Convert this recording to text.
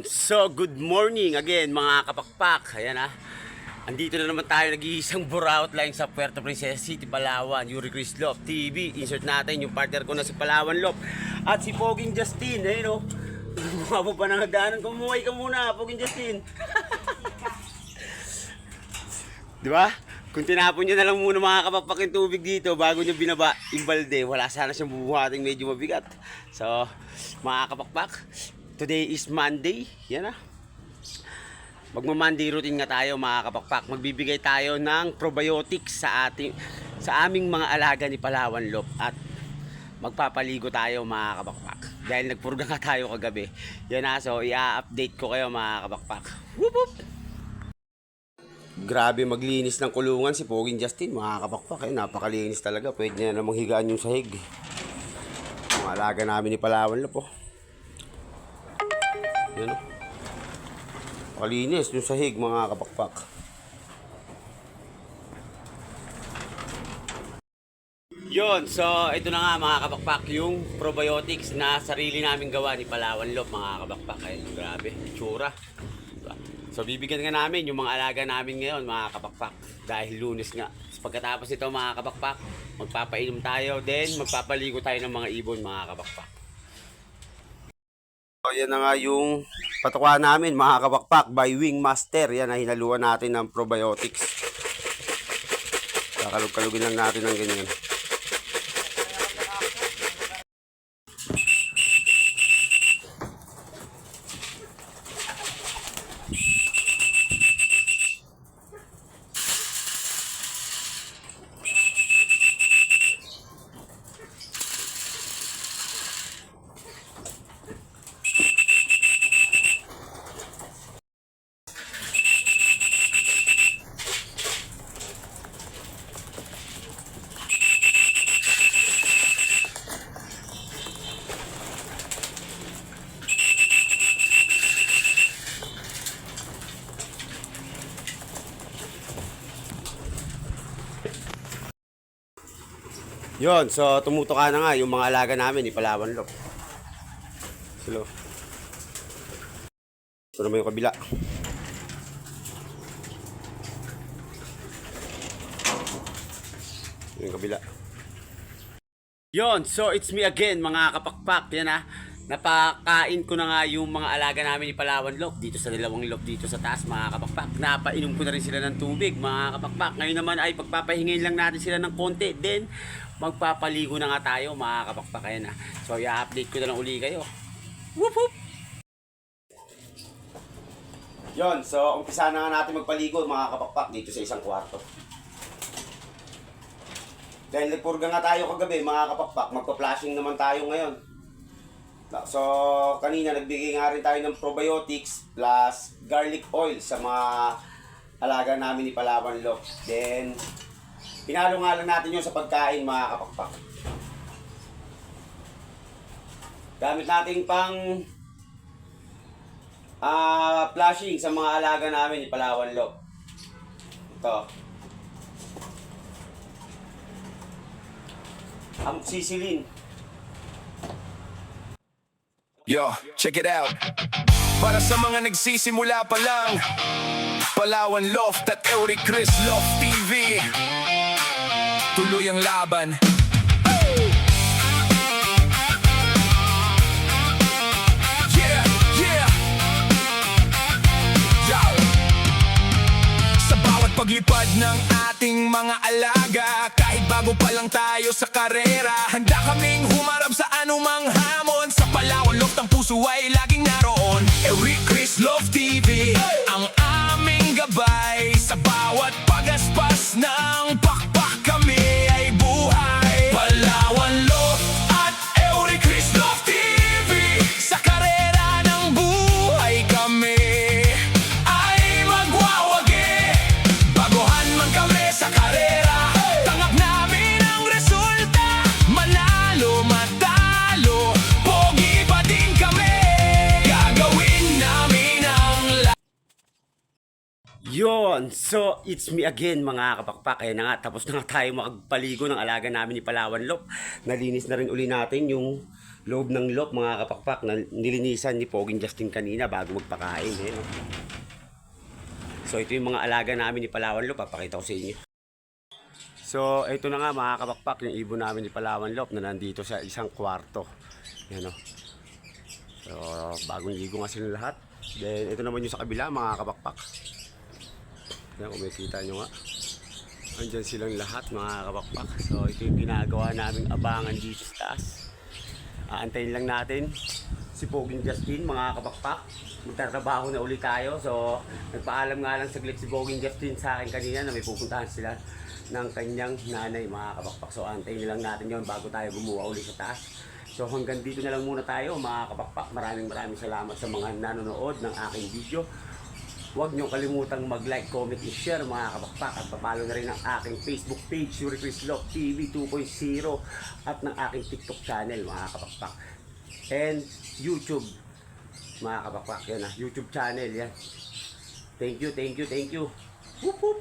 So good morning again mga kapakpak. Ayan andito na naman tayo nag-iisang buraot lang sa Puerto Princesa City, Palawan. Yuri Chris Love TV. Insert natin yung partner ko na si Palawan Love at si Poging Justin. Ayun o, mabo pa ng hagdanan. Kumuhay ka muna, Poging Justin. Di ba? Kung tinapon nyo na lang muna mga kapakpak yung tubig dito bago nyo binaba yung balde, wala sana siyang bubuhating medyo mabigat. So mga kapakpak, today is Monday. Yan Magma-Monday routine nga tayo mga kapakpak. Magbibigay tayo ng probiotics sa aming mga alaga ni Palawan Lop. At magpapaligo tayo mga kapakpak. Dahil nagpurga nga tayo kagabi. So i-update ko kayo mga kapakpak. Whoop whoop! Grabe maglinis ng kulungan si Poging Justin mga kapakpak. Napakalinis talaga. Pwede niya namang higaan yung sahig. Mga alaga namin ni Palawan Lop. Yan Kalinis yung sahig mga kapakpak. So ito na nga mga kapakpak, yung probiotics na sarili namin gawa ni Palawan Lop mga kapakpak. Ayun, grabe, itsura. So bibigyan nga namin yung mga alaga namin ngayon mga kapakpak. Dahil Lunes nga. So, pagkatapos ito mga kapakpak, magpapainom tayo, then magpapaligo tayo ng mga ibon mga kapakpak. So, yan na nga yung patuka namin mga kapakpak by Wing Master. Yan na hinaluan natin ng probiotics. Kakalug-kalugin lang natin ng ganyan. So tumutuka na nga yung mga alaga namin ni Palawan Lop. Hello. Ito naman yung kabila. Yung kabila. So it's me again mga kapakpak. Yan napakain ko na nga yung mga alaga namin ni Palawan Lop dito sa dalawang lop dito sa taas mga kapakpak. Napainom ko na rin sila ng tubig mga kapakpak. Ngayon naman ay pagpapahingin lang natin sila ng konti. Then magpapaligo na nga tayo mga kapakpak. Ayan So i-update ko na lang uli kayo. Whoop whoop! So umpisa na nga natin magpaligo mga kapakpak dito sa isang kwarto. Dahil nagpurga nga tayo kagabi mga kapakpak, magpa-flashing naman tayo ngayon. So kanina nagbigay nga rin tayo ng probiotics plus garlic oil sa mga alaga namin ni Palawan Lop. Then pinalo nga lang natin yun sa pagkain mga kapakpak. Gamit natin pang flashing sa mga alaga namin ni Palawan Lop. Ito. Amoxicillin. Yo, check it out. Para sa mga nagsisimula pa lang, Palawan Loft at Yuri Chris Love TV. Tuloy ang laban. Yeah, yeah. Yo. Sa bawat paglipad ng ating mga alaga, kahit bago pa lang tayo sa karera, handa kaming humarap sa anumang hamon. Sa Palawan Loft ang puso ay laging naroon. Yuri Chris Love TV, ang aming gabay. Sa bawat pagaspas ng pakpak kami ay buhay. Palawan Loft at Yuri Chris Love TV, sa karera ng buhay kami ay magwawagi. Baguhan man kami sa karera, tanggap namin ang resulta. Manalo, matalo, pogi pa din kami. Gagawin namin ang So it's me again mga kapakpak. Ayan na nga, tapos na nga tayo makapaligo ng alaga namin ni Palawan Lop. Nalinis na rin uli natin yung loob ng loob mga kapakpak na nilinisan ni Poging Justin kanina bago magpakain. Eh, no? So ito yung mga alaga namin ni Palawan Lop, papakita ko sa inyo. So ito na nga mga kapakpak, yung ibon namin ni Palawan Lop na nandito sa isang kwarto. Yan, no? So bagong ligo nga sila lahat. Then ito naman yung sa kabila mga kapakpak. Yan, kung makikita nyo nga. Andyan silang lahat mga kapakpak. So ito yung ginagawa naming abangan dito sa taas. Aantayin lang natin si Poging Justin mga kapakpak. Magtatrabaho na ulit tayo. So nagpaalam nga lang saglit si Poging Justin sa akin kanina na may pupuntahan sila ng kanyang nanay mga kapakpak. So antayin lang natin yon bago tayo gumawa ulit sa taas. So hanggang dito na lang muna tayo mga kapakpak. Maraming salamat sa mga nanonood ng aking video. Huwag nyo kalimutang mag-like, comment, and share mga kapakpak. At papalo na rin ang aking Facebook page, Yuri Chris Lop TV 2.0. At ng aking TikTok channel mga kapakpak. And YouTube mga kapakpak. Yan, YouTube channel yan. Thank you. Whoop, whoop.